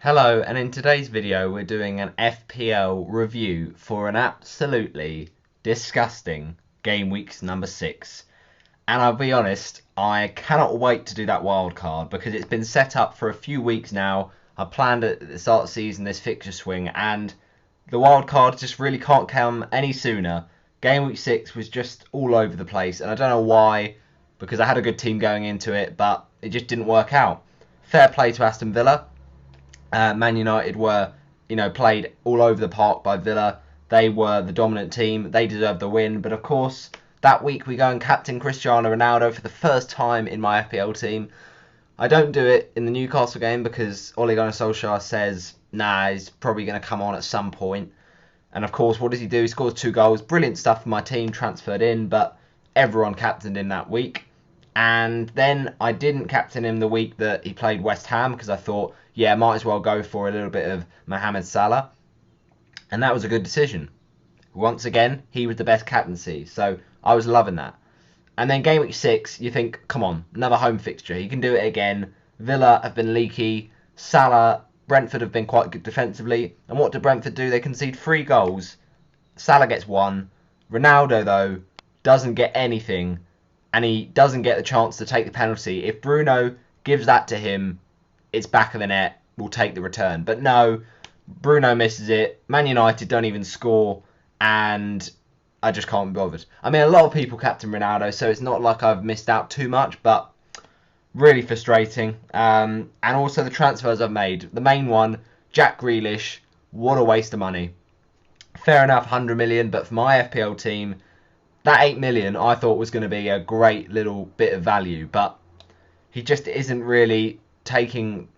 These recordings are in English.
Hello, and in today's video we're doing an FPL review for an absolutely disgusting game week's number 6. And I'll be honest, I cannot wait to do that wild card because it's been set up for a few weeks now. I planned it at the start of the season, this fixture swing, and the wild card just really can't come any sooner. Game week 6 was just all over the place, and I don't know why, because I had a good team going into it, but it just didn't work out. Fair play to Aston Villa. Man United were, played all over the park by Villa. They were the dominant team. They deserved the win. But of course, that week we go and captain Cristiano Ronaldo for the first time in my FPL team. I don't do it in the Newcastle game because Ole Gunnar Solskjaer says, nah, he's probably going to come on at some point. And of course, what does he do? He scores 2 goals. Brilliant stuff for my team, transferred in, but everyone captained him that week. And then I didn't captain him the week that he played West Ham because I thought, yeah, might as well go for a little bit of Mohamed Salah. And that was a good decision. Once again, he was the best captaincy, so I was loving that. And then game week 6, you think, come on, another home fixture. He can do it again. Villa have been leaky. Salah, Brentford have been quite good defensively. And what do Brentford do? They concede 3 goals. Salah gets 1. Ronaldo, though, doesn't get anything. And he doesn't get the chance to take the penalty. If Bruno gives that to him, it's back of the net, we'll take the return. But no, Bruno misses it. Man United don't even score, and I just can't be bothered. I mean, a lot of people captain Ronaldo, so it's not like I've missed out too much, but really frustrating. And also the transfers I've made. The main one, Jack Grealish, what a waste of money. Fair enough, 100 million, but for my FPL team, that 8 million I thought was going to be a great little bit of value, but he just isn't really taking,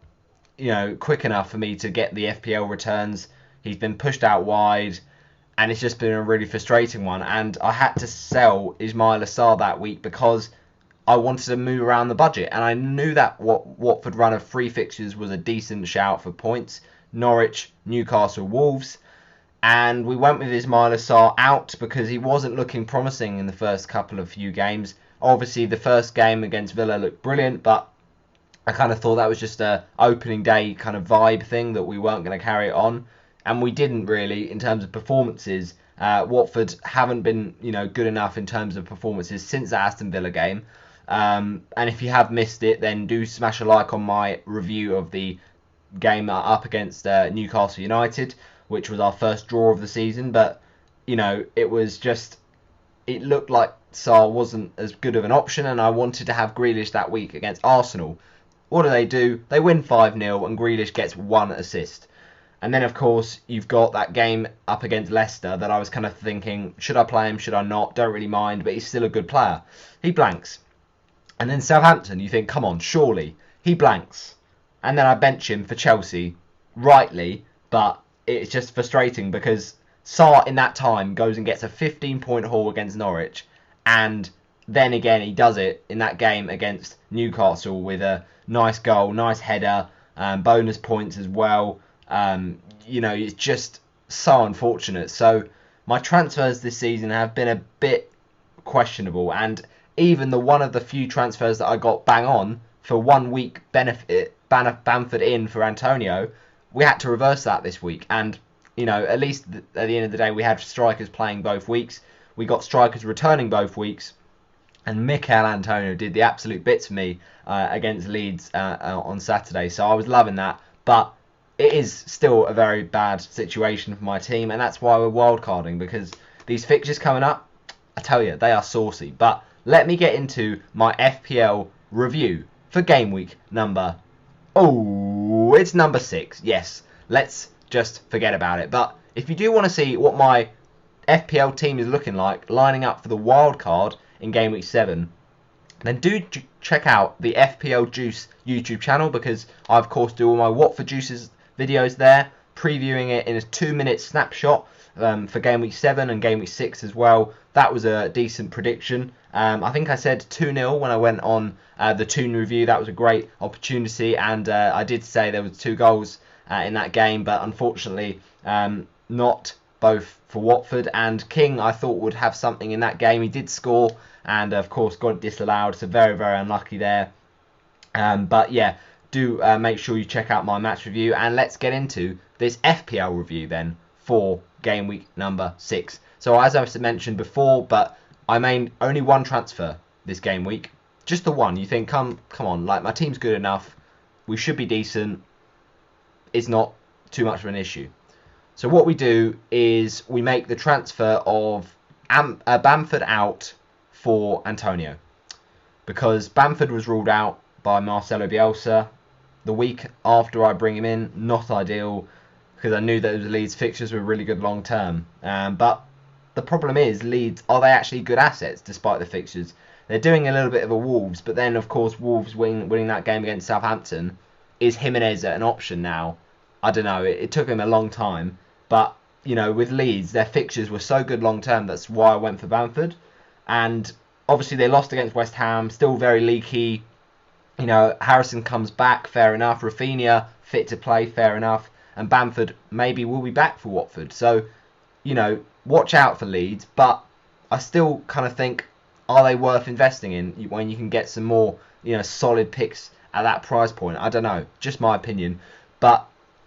quick enough for me to get the FPL returns. He's been pushed out wide, and it's just been a really frustrating one. And I had to sell Ismail Assar that week because I wanted to move around the budget, and I knew that Watford run of 3 fixtures was a decent shout for points. Norwich, Newcastle, Wolves. And we went with Ismail Assar out because he wasn't looking promising in the first couple of few games. Obviously, the first game against Villa looked brilliant, but I kind of thought that was just a opening day kind of vibe thing that we weren't going to carry it on. And we didn't really in terms of performances. Watford haven't been, good enough in terms of performances since the Aston Villa game. And if you have missed it, then do smash a like on my review of the game up against Newcastle United, which was our first draw of the season. But, it looked like Salah wasn't as good of an option, and I wanted to have Grealish that week against Arsenal. What do? They win 5-0, and Grealish gets 1 assist. And then, of course, you've got that game up against Leicester that I was kind of thinking, should I play him, should I not? Don't really mind, but he's still a good player. He blanks. And then Southampton, you think, come on, surely. He blanks. And then I bench him for Chelsea, rightly, but it's just frustrating because Salah in that time goes and gets a 15-point haul against Norwich, and then again he does it in that game against Newcastle with a nice goal, nice header, bonus points as well. It's just so unfortunate. So my transfers this season have been a bit questionable, and even one of the few transfers that I got bang on for 1 week benefit, Bamford in for Antonio, we had to reverse that this week. And at least at the end of the day, we had strikers playing both weeks. We got strikers returning both weeks. And Mikel Antonio did the absolute bits for me against Leeds on Saturday. So I was loving that. But it is still a very bad situation for my team. And that's why we're wildcarding. Because these fixtures coming up, I tell you, they are saucy. But let me get into my FPL review for game week number... Oh, it's number 6. Yes, let's just forget about it. But if you do want to see what my FPL team is looking like, lining up for the wild card in Game Week 7, then do check out the FPL Juice YouTube channel, because I, of course, do all my Watford Juices videos there, previewing it in a 2-minute snapshot for Game Week 7 and Game Week 6 as well. That was a decent prediction. I think I said 2-0 when I went on the Toon review. That was a great opportunity, and I did say there was 2 goals in that game, but unfortunately not both for Watford. And King, I thought, would have something in that game. He did score, and of course got it disallowed, so very, very unlucky there. But yeah, do make sure you check out my match review, and let's get into this FPL review then for game week number 6. So as I mentioned before, but I made only one transfer this game week, just the one. You think, come on, like my team's good enough, we should be decent. It's not too much of an issue. So what we do is we make the transfer of Bamford out for Antonio, because Bamford was ruled out by Marcelo Bielsa the week after I bring him in. Not ideal, because I knew that the Leeds fixtures were really good long term. But the problem is, Leeds, are they actually good assets despite the fixtures? They're doing a little bit of a Wolves, but then of course Wolves winning that game against Southampton. Is Jimenez an option now? I don't know. It took him a long time, but you know, with Leeds, their fixtures were so good long term. That's why I went for Bamford. And obviously they lost against West Ham, still very leaky. You know, Harrison comes back, fair enough. Rafinha fit to play, fair enough. And Bamford maybe will be back for Watford. So, you know, watch out for Leeds. But I still kind of think, are they worth investing in when you can get some more, you know, solid picks at that price point? I don't know, just my opinion. But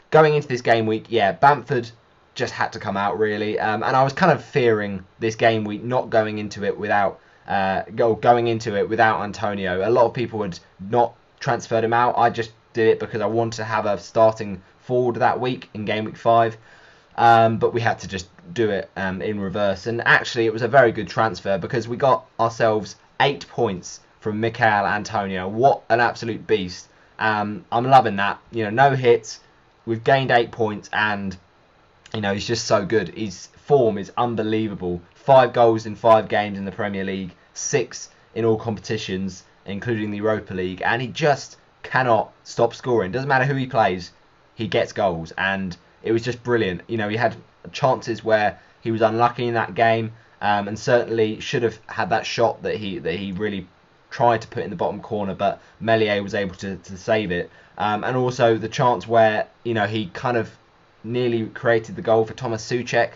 going into this game week, yeah, Bamford just had to come out really, and I was kind of fearing this game week not going into it without Antonio. A lot of people had not transferred him out. I just did it because I wanted to have a starting forward that week in game week 5, but we had to just do it in reverse. And actually, it was a very good transfer because we got ourselves 8 points from Mikel Antonio. What an absolute beast! I'm loving that. You know, no hits. We've gained 8 points, and you know, he's just so good. His form is unbelievable. 5 goals in 5 games in the Premier League, 6 in all competitions, including the Europa League, and he just cannot stop scoring. Doesn't matter who he plays, he gets goals, and it was just brilliant. You know, he had chances where he was unlucky in that game, and certainly should have had that shot that he really tried to put in the bottom corner, but Meslier was able to save it. And also the chance where, you know, he kind of nearly created the goal for Thomas Souček.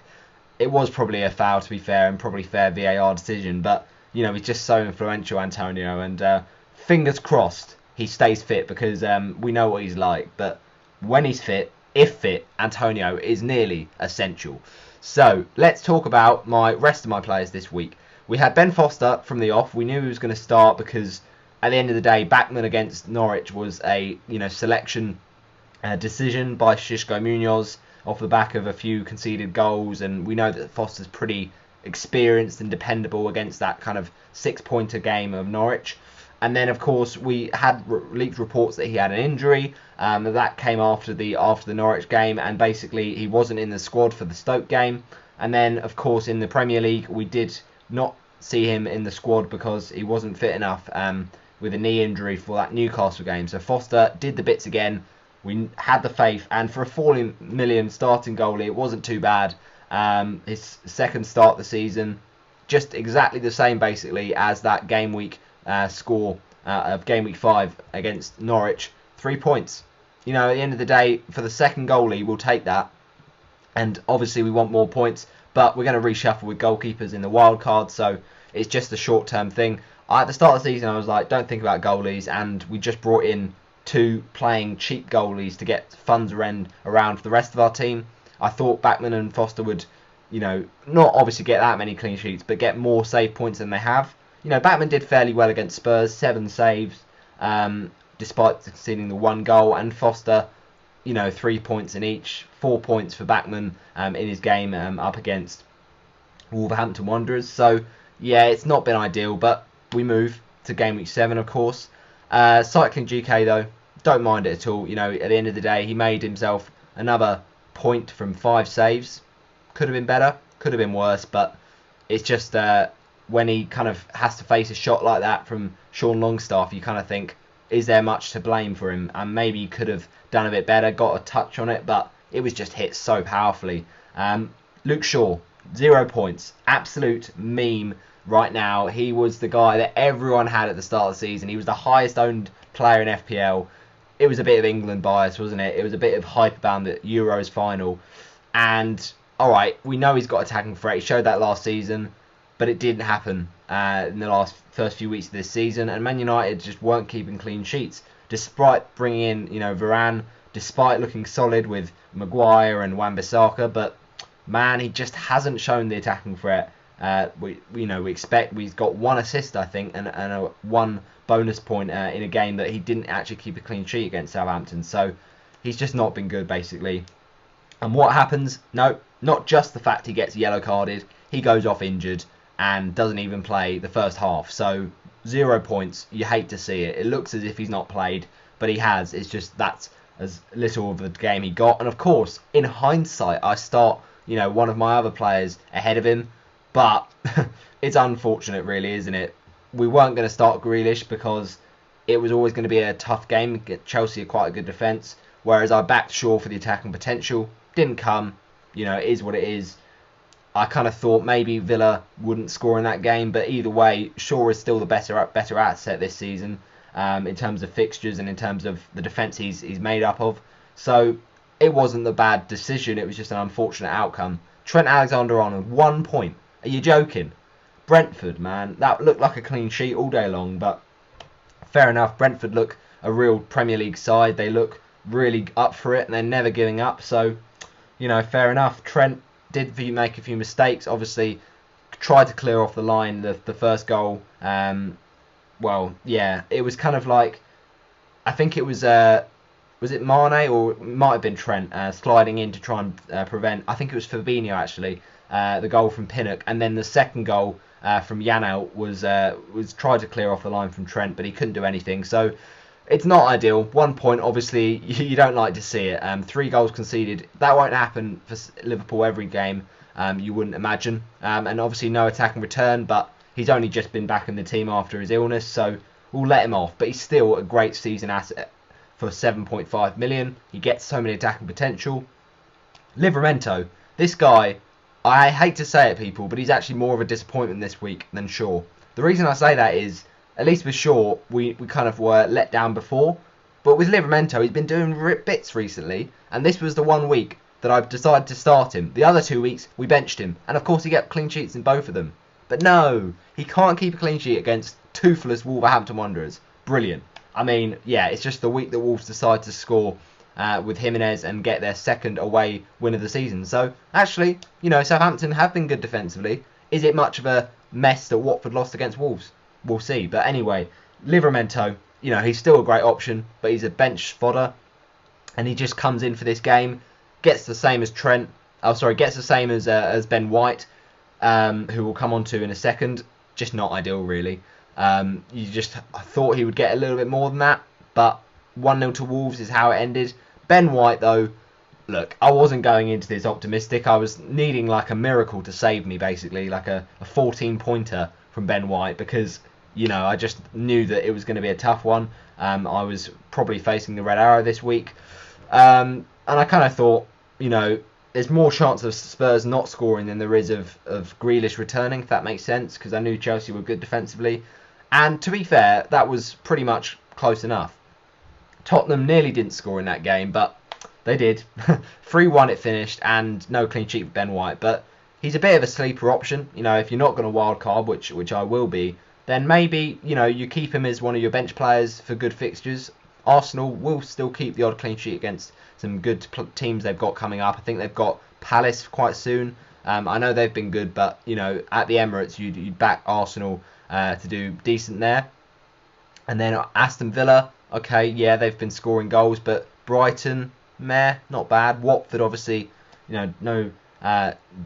It was probably a foul, to be fair, and probably fair VAR decision, but you know, he's just so influential, Antonio, and fingers crossed he stays fit, because we know what he's like. But when he's fit, if fit, Antonio is nearly essential. So let's talk about my rest of my players this week. We had Ben Foster from the off. We knew he was going to start because at the end of the day, Bachmann against Norwich was a, you know, selection decision by Xisco Munoz off the back of a few conceded goals, and we know that Foster's pretty experienced and dependable against that kind of 6-pointer game of Norwich. And then, of course, we had leaked reports that he had an injury. That came after the Norwich game, and basically he wasn't in the squad for the Stoke game. And then, of course, in the Premier League, we did not see him in the squad because he wasn't fit enough with a knee injury for that Newcastle game. So Foster did the bits again. We had the faith, and for a 40 million starting goalie, it wasn't too bad. His second start of the season, just exactly the same basically as that game week score of game week 5 against Norwich. 3 points. You know, at the end of the day, for the second goalie, we'll take that. And obviously we want more points, but we're going to reshuffle with goalkeepers in the wildcard, so it's just a short-term thing. At the start of the season, I was like, don't think about goalies, and we just brought in 2 playing cheap goalies to get funds around for the rest of our team. I thought Bachmann and Foster would, you know, not obviously get that many clean sheets, but get more save points than they have. You know, Bachmann did fairly well against Spurs, 7 saves, despite conceding the 1 goal, and Foster, you know, 3 points in each, 4 points for Bachmann in his game up against Wolverhampton Wanderers. So, yeah, it's not been ideal, but we move to Gameweek 7, of course. Cycling GK, though, don't mind it at all. You know, at the end of the day, he made himself another point from 5 saves. Could have been better, could have been worse, but it's just when he kind of has to face a shot like that from Sean Longstaff, you kind of think, is there much to blame for him? And maybe he could have done a bit better, got a touch on it, but it was just hit so powerfully. Luke Shaw, 0 points. Absolute meme right now. He was the guy that everyone had at the start of the season. He was the highest owned player in FPL. It was a bit of England bias, wasn't it? It was a bit of hype about the Euros final. And, alright, we know he's got attacking threat. He showed that last season, but it didn't happen in the first few weeks of this season. And Man United just weren't keeping clean sheets. despite bringing in, Varane, despite looking solid with Maguire and Wan-Bissaka, but man, he just hasn't shown the attacking threat. We expect. We've got one assist, I think, and one bonus point in a game that he didn't actually keep a clean sheet against Southampton. So he's just not been good, basically. And what happens? No, not just the fact he gets yellow carded. He goes off injured and doesn't even play the first half. So 0 points. You hate to see it. It looks as if he's not played, but he has. It's just that's as little of the game he got. And of course, in hindsight, I start one of my other players ahead of him. But it's unfortunate, really, isn't it? We weren't going to start Grealish because it was always going to be a tough game. Chelsea are quite a good defence, whereas I backed Shaw for the attacking potential. Didn't come. It is what it is. I kind of thought maybe Villa wouldn't score in that game, but either way, Shaw is still the better asset this season in terms of fixtures and in terms of the defence he's made up of. So it wasn't a bad decision. It was just an unfortunate outcome. Trent Alexander-Arnold, 1 point. Are you joking? Brentford, man, that looked like a clean sheet all day long, but fair enough. Brentford look a real Premier League side. They look really up for it, and they're never giving up. So, fair enough. Trent did make a few mistakes. Obviously, tried to clear off the line the first goal. Well, yeah, it was kind of like, I think it was it Mane or it might have been Trent sliding in to try and prevent. I think it was Fabinho actually. The goal from Pinnock, and then the second goal from Janelt was tried to clear off the line from Trent, but he couldn't do anything. So it's not ideal. 1 point, obviously, you don't like to see it. 3 goals conceded. That won't happen for Liverpool every game, you wouldn't imagine. And obviously no attacking return, but he's only just been back in the team after his illness, so we'll let him off. But he's still a great season asset for 7.5 million. He gets so many attacking potential. Livramento, this guy, I hate to say it, people, but he's actually more of a disappointment this week than Shaw. The reason I say that is, at least with Shaw, we kind of were let down before. But with Livramento, he's been doing bits recently. And this was the 1 week that I've decided to start him. The other 2 weeks, we benched him. And of course, he got clean sheets in both of them. But no, he can't keep a clean sheet against toothless Wolverhampton Wanderers. Brilliant. I mean, yeah, it's just the week that Wolves decide to score with Jimenez and get their second away win of the season. So, actually, Southampton have been good defensively. Is it much of a mess that Watford lost against Wolves? We'll see. But anyway, Livramento, he's still a great option, but he's a bench fodder. And he just comes in for this game, gets the same as Trent. Gets the same as Ben White, who we'll come on to in a second. Just not ideal, really. I thought he would get a little bit more than that, but 1-0 to Wolves is how it ended. Ben White, though, look, I wasn't going into this optimistic. I was needing like a miracle to save me, basically, like a 14-pointer from Ben White, because, I just knew that it was going to be a tough one. I was probably facing the red arrow this week. And I kind of thought, there's more chance of Spurs not scoring than there is of Grealish returning, if that makes sense, because I knew Chelsea were good defensively. And to be fair, that was pretty much close enough. Tottenham nearly didn't score in that game, but they did. 3-1 it finished, and no clean sheet for Ben White. But he's a bit of a sleeper option. If you're not going to wild card, which I will be, then maybe, you keep him as one of your bench players for good fixtures. Arsenal will still keep the odd clean sheet against some good teams they've got coming up. I think they've got Palace quite soon. I know they've been good, but, at the Emirates, you'd back Arsenal to do decent there. And then Aston Villa, okay, yeah, they've been scoring goals, but Brighton, meh, not bad. Watford, obviously, no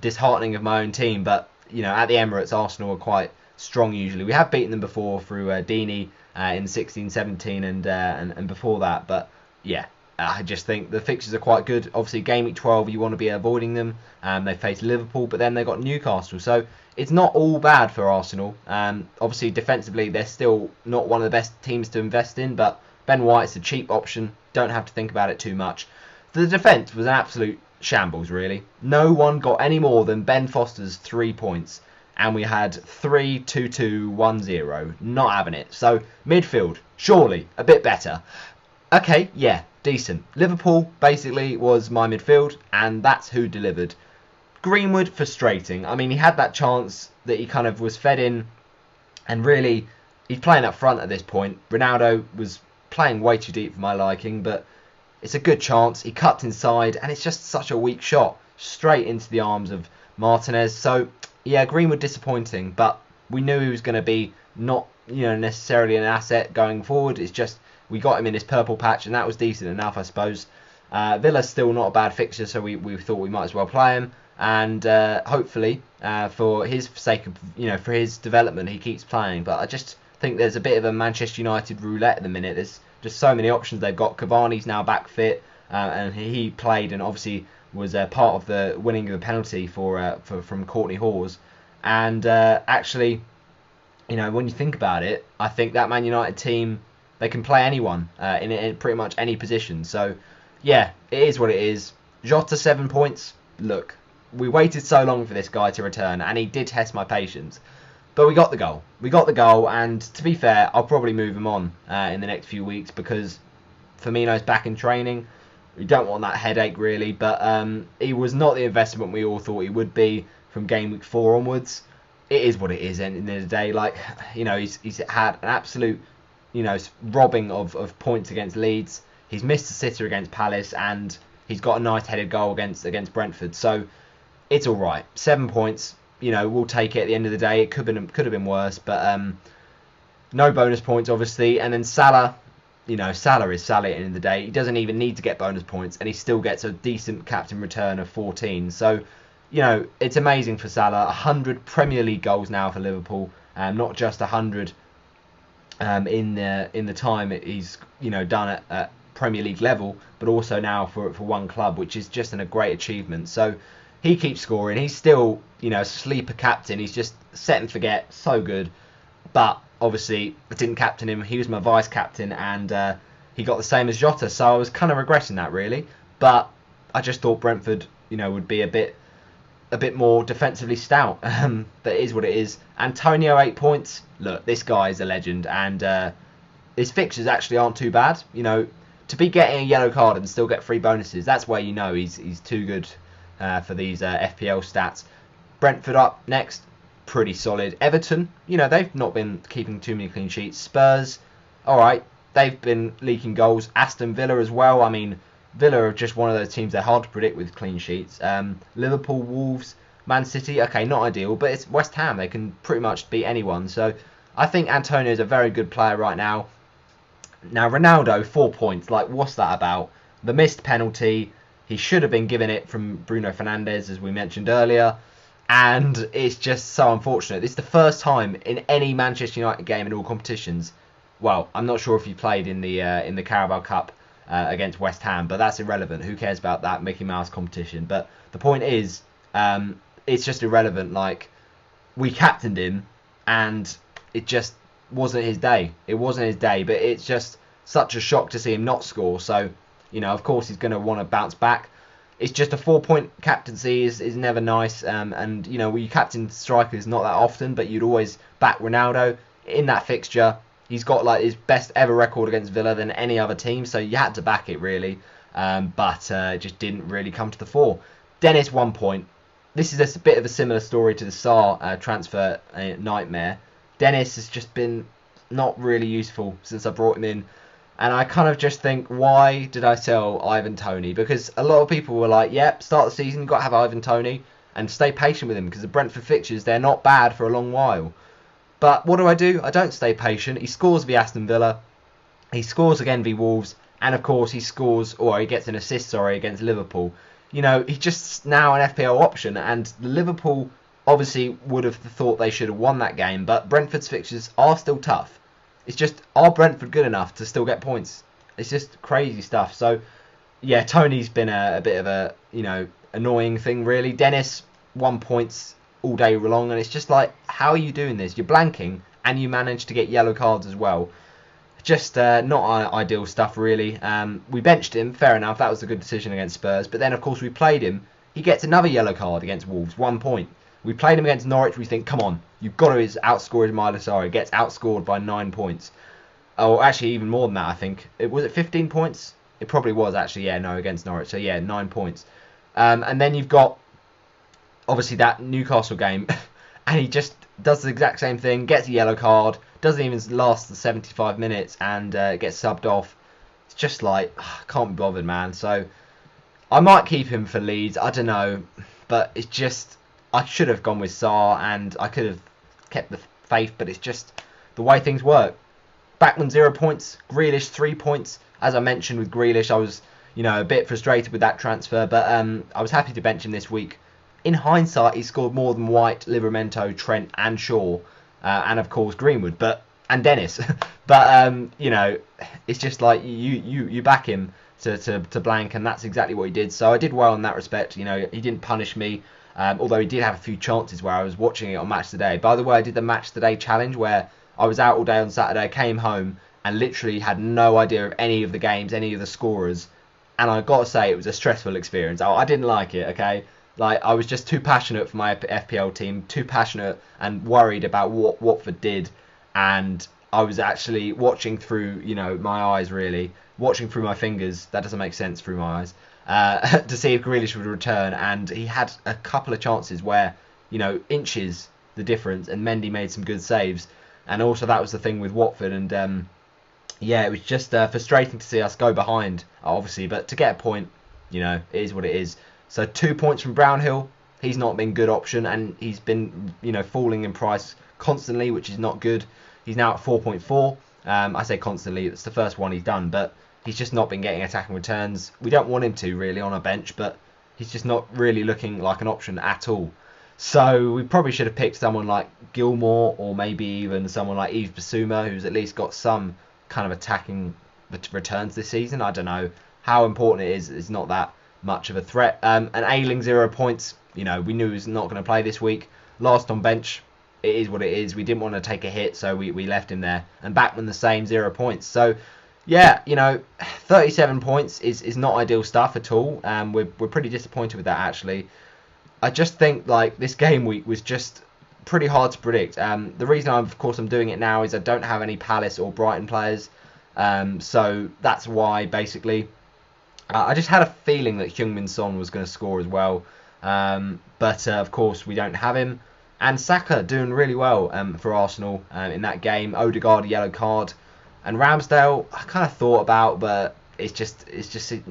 disheartening of my own team, but, at the Emirates, Arsenal are quite strong usually. We have beaten them before through Deeney in 16-17 and before that, but yeah, I just think the fixtures are quite good. Obviously, game week 12, you want to be avoiding them. They face Liverpool, but then they've got Newcastle, so it's not all bad for Arsenal. Obviously, defensively, they're still not one of the best teams to invest in, but Ben White's a cheap option. Don't have to think about it too much. The defence was an absolute shambles, really. No one got any more than Ben Foster's 3 points, and we had 3-2-2-1-0. Not having it. So, midfield, surely a bit better. Okay, yeah, decent. Liverpool basically was my midfield, and that's who delivered. Greenwood, frustrating. I mean, he had that chance that he kind of was fed in, and really, he's playing up front at this point. Ronaldo was playing way too deep for my liking, but it's a good chance. He cuts inside, and it's just such a weak shot, straight into the arms of Martinez. So, yeah, Greenwood disappointing, but we knew he was going to be not, necessarily an asset going forward. It's just we got him in this purple patch, and that was decent enough, I suppose. Villa's still not a bad fixture, so we thought we might as well play him. And hopefully, for his sake of, for his development, he keeps playing. But I just think there's a bit of a Manchester United roulette at the minute. There's just so many options they've got. Cavani's now back fit, and he played and obviously was part of the winning of the penalty from Courtney Hawes. And actually, when you think about it, I think that Man United team, they can play anyone in pretty much any position. So, yeah, it is what it is. Jota 7 points. Look, we waited so long for this guy to return, and he did test my patience. But we got the goal. And to be fair, I'll probably move him on in the next few weeks because Firmino's back in training. We don't want that headache, really. But he was not the investment we all thought he would be from game week 4 onwards. It is what it is, and at the end of the day, like, he's had an absolute, robbing of points against Leeds. He's missed a sitter against Palace, and he's got a nice headed goal against Brentford. So it's all right. 7 points. We'll take it at the end of the day. It could have been worse, but no bonus points, obviously. And then Salah, Salah is Salah at the end of the day. He doesn't even need to get bonus points, and he still gets a decent captain return of 14. So, it's amazing for Salah. 100 Premier League goals now for Liverpool, not just 100 in the time he's done at Premier League level, but also now for one club, which is just a great achievement. So he keeps scoring. He's still sleeper captain. He's just set and forget, so good. But obviously I didn't captain him. He was my vice captain, and he got the same as Jota. So I was kind of regretting that, really. But I just thought Brentford would be a bit more defensively stout. That is what it is. Antonio 8 points. Look, this guy is a legend, and his fixtures actually aren't too bad. To be getting a yellow card and still get 3 bonuses, that's where he's too good for these FPL stats. Brentford up next, pretty solid. Everton, they've not been keeping too many clean sheets. Spurs, all right, they've been leaking goals. Aston Villa as well. I mean, Villa are just one of those teams they're hard to predict with clean sheets. Liverpool, Wolves, Man City, okay, not ideal, but it's West Ham. They can pretty much beat anyone. So I think Antonio is a very good player right now. Now, Ronaldo, 4 points. Like, what's that about? The missed penalty. He should have been given it from Bruno Fernandes, as we mentioned earlier. And it's just so unfortunate. This is the first time in any Manchester United game in all competitions. Well, I'm not sure if he played in the Carabao Cup against West Ham, but that's irrelevant. Who cares about that Mickey Mouse competition? But the point is, it's just irrelevant. Like, we captained him, and it just wasn't his day. It wasn't his day, but it's just such a shock to see him not score. So, of course he's going to want to bounce back. It's just a 4-point captaincy is never nice. And, you captain strikers not that often, but you'd always back Ronaldo in that fixture. He's got like his best ever record against Villa than any other team, so you had to back it really. But it just didn't really come to the fore. Dennis, 1 point. This is a bit of a similar story to the Salah transfer nightmare. Dennis has just been not really useful since I brought him in. And I kind of just think, why did I sell Ivan Toney? Because a lot of people were like, yep, start the season, you've got to have Ivan Toney and stay patient with him because the Brentford fixtures, they're not bad for a long while. But what do? I don't stay patient. He scores via Aston Villa. He scores again via Wolves. And of course, he gets an assist, against Liverpool. He's just now an FPL option. And Liverpool obviously would have thought they should have won that game. But Brentford's fixtures are still tough. It's just, are Brentford good enough to still get points? It's just crazy stuff. So, yeah, Tony's been a bit of a, annoying thing, really. Dennis, 1 point all day long. And it's just like, how are you doing this? You're blanking and you manage to get yellow cards as well. Just not ideal stuff, really. We benched him, fair enough. That was a good decision against Spurs. But then, of course, we played him. He gets another yellow card against Wolves, 1 point. We played him against Norwich. We think, come on, you've got to outscore Ismaila Sarri. Gets outscored by 9 points. Oh, actually, even more than that, I think. Was it 15 points? It probably was, actually. Yeah, no, against Norwich. So, yeah, 9 points. And then you've got, obviously, that Newcastle game. and he just does the exact same thing, gets a yellow card, doesn't even last the 75 minutes, and gets subbed off. It's just like, can't be bothered, man. So I might keep him for Leeds, I don't know, but it's just, I should have gone with Salah, and I could have kept the faith, but it's just the way things work. Backman 0 points, Grealish 3 points. As I mentioned with Grealish, I was, a bit frustrated with that transfer, but I was happy to bench him this week. In hindsight, he scored more than White, Livramento, Trent, and Shaw, and of course Greenwood, and Dennis. But it's just like you back him to blank, and that's exactly what he did. So I did well in that respect. He didn't punish me, although he did have a few chances where I was watching it on Match Today. By the way, I did the Match Today challenge where I was out all day on Saturday, came home, and literally had no idea of any of the games, any of the scorers. And I got to say, it was a stressful experience. I didn't like it, okay? Like, I was just too passionate for my FPL team, too passionate and worried about what Watford did. And I was actually watching through, my eyes, really. Watching through my fingers. That doesn't make sense, through my eyes. To see if Grealish would return. And he had a couple of chances where, inches the difference. And Mendy made some good saves. And also, that was the thing with Watford. And, it was just frustrating to see us go behind, obviously. But to get a point, it is what it is. So 2 points from Brownhill. He's not been a good option, and he's been, falling in price constantly, which is not good. He's now at 4.4. I say constantly, it's the first one he's done, but he's just not been getting attacking returns. We don't want him to, really, on our bench, but he's just not really looking like an option at all. So we probably should have picked someone like Gilmore, or maybe even someone like Yves Bissouma, who's at least got some kind of attacking returns this season. I don't know how important it is. It's not that much of a threat. And Ayling 0 points. We knew he was not going to play this week. Last on bench. It is what it is. We didn't want to take a hit, so we left him there. And Backman the same, 0 points. So, 37 points is not ideal stuff at all. We're pretty disappointed with that, actually. I just think this game week was just pretty hard to predict. The reason I'm doing it now is I don't have any Palace or Brighton players. So that's why, basically. I just had a feeling that Heung-min Son was going to score as well. But of course, we don't have him. And Saka doing really well for Arsenal in that game. Odegaard, a yellow card. And Ramsdale, I kind of thought about, but it's just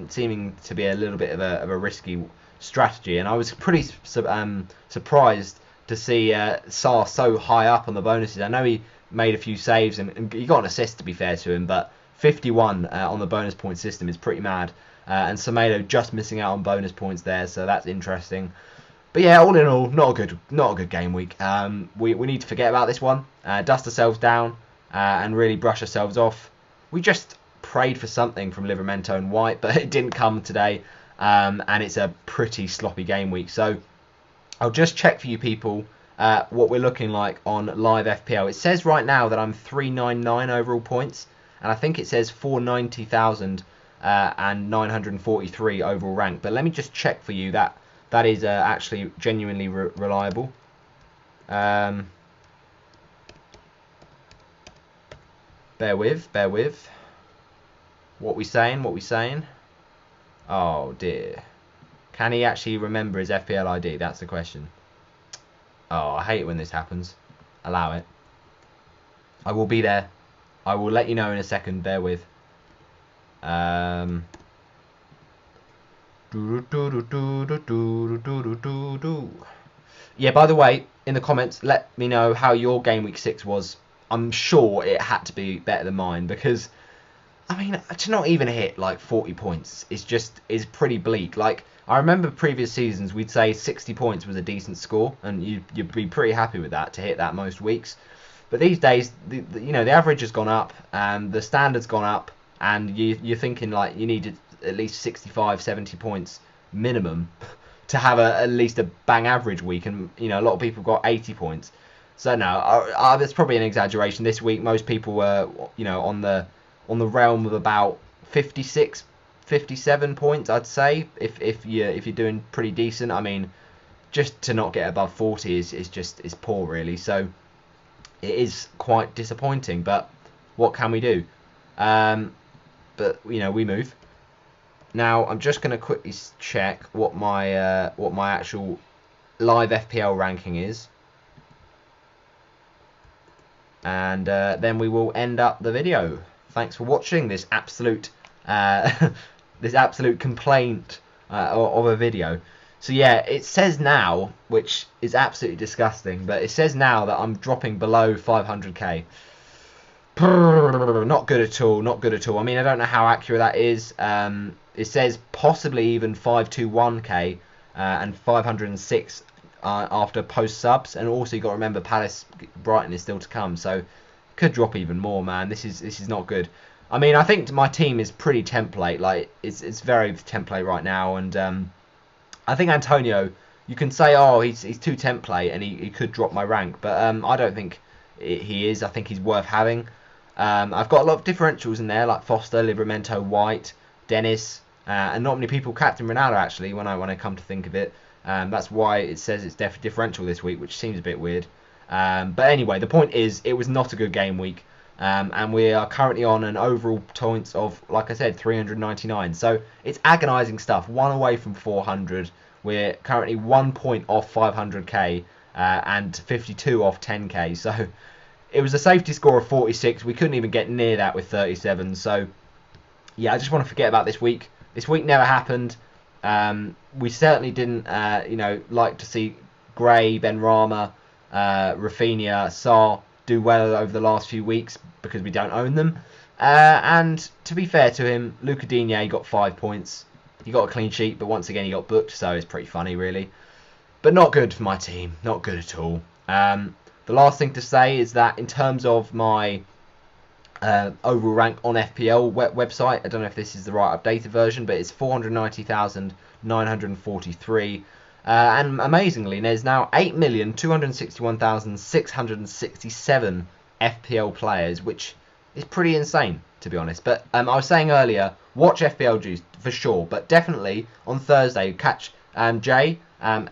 seeming to be a little bit of a risky strategy. And I was pretty surprised to see Salah so high up on the bonuses. I know he made a few saves and he got an assist, to be fair to him, but 51 on the bonus point system is pretty mad. And Semedo just missing out on bonus points there, so that's interesting. But yeah, all in all, not a good game week. We need to forget about this one, dust ourselves down, and really brush ourselves off. We just prayed for something from Livramento and White, but it didn't come today, and it's a pretty sloppy game week. So I'll just check for you people what we're looking like on live FPL. It says right now that I'm 399 overall points, and I think it says 490,000 and 943 overall rank. But let me just check for you that is actually genuinely reliable. Bear with. What we saying? Oh dear. Can he actually remember his FPL ID? That's the question. Oh, I hate it when this happens. Allow it. I will be there. I will let you know in a second. Bear with. Yeah, by the way, in the comments, let me know how your game week 6 was. I'm sure it had to be better than mine, because I mean, to not even hit 40 points is pretty bleak. I remember previous seasons we'd say 60 points was a decent score, and you'd be pretty happy with that to hit that most weeks. But these days, the average has gone up, and the standard's gone up, and you're thinking you needed at least 65, 70 points minimum to have at least a bang average week, and a lot of people got 80 points. So no, that's probably an exaggeration. This week, most people were on the realm of about 56, 57 points, I'd say, if you're doing pretty decent. I mean, just to not get above 40 is poor, really. So it is quite disappointing, but what can we do? But we move. Now I'm just going to quickly check what my actual live FPL ranking is. and then we will end up the video. Thanks for watching this absolute this absolute complaint of a video. So yeah, it says now, which is absolutely disgusting, but it says now that I'm dropping below 500k. Not good at all, not good at all. I mean, I don't know how accurate that is. It says possibly even 521k and 506 after post subs, and also you got to remember Palace Brighton is still to come, so could drop even more, man. This is not good. I mean, I think my team is pretty template, like it's very template right now, and I think Antonio, you can say, oh, he's too template and he could drop my rank, but I don't think he is. I think he's worth having. I've got a lot of differentials in there, like Foster, Livramento, White, Dennis, and not many people captain Ronaldo actually. When I come to think of it, that's why it says it's differential this week, which seems a bit weird. But anyway, the point is, it was not a good game week, and we are currently on an overall points of, like I said, 399. So it's agonising stuff. 1 away from 400. We're currently 1 point off 500k and 52 off 10k. So it was a safety score of 46. We couldn't even get near that with 37. So yeah, I just want to forget about this week. This week never happened. We certainly didn't, like to see Gray, Benrahma, Rafinha, Salah do well over the last few weeks because we don't own them. And to be fair to him, Luca Digne got 5 points. He got a clean sheet, but once again he got booked, so it's pretty funny really. But not good for my team, not good at all. The last thing to say is that in terms of my overall rank on FPL website, I don't know if this is the right updated version, but it's 490,943. And amazingly, there's now 8,261,667 FPL players, which is pretty insane, to be honest. But I was saying earlier, watch FPL Juice for sure, but definitely on Thursday, catch Jay.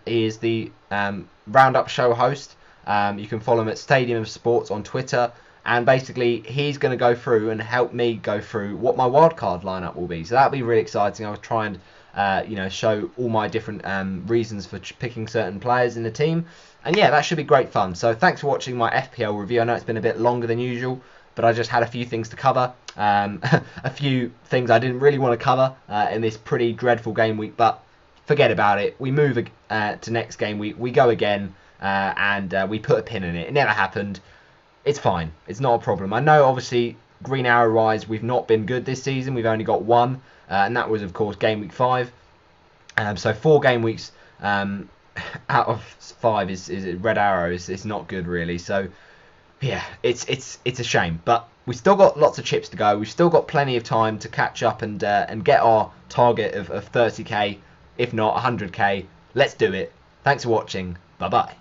He is the Roundup show host. You can follow him at Stadium of Sports on Twitter. And basically, he's going to go through and help me go through what my wildcard lineup will be. So that'll be really exciting. I'll try and show all my different reasons for picking certain players in the team. And yeah, that should be great fun. So thanks for watching my FPL review. I know it's been a bit longer than usual, but I just had a few things to cover. A few things I didn't really want to cover in this pretty dreadful game week, but forget about it. We move to next game week. We go again, and we put a pin in it. It never happened. It's fine. It's not a problem. I know, obviously, Green Arrow-wise, we've not been good this season. We've only got one, and that was, of course, Game Week 5. So 4 game weeks out of 5 is Red Arrow. It's not good, really. So, yeah, it's a shame. But we've still got lots of chips to go. We've still got plenty of time to catch up and get our target of 30k, if not 100k. Let's do it. Thanks for watching. Bye-bye.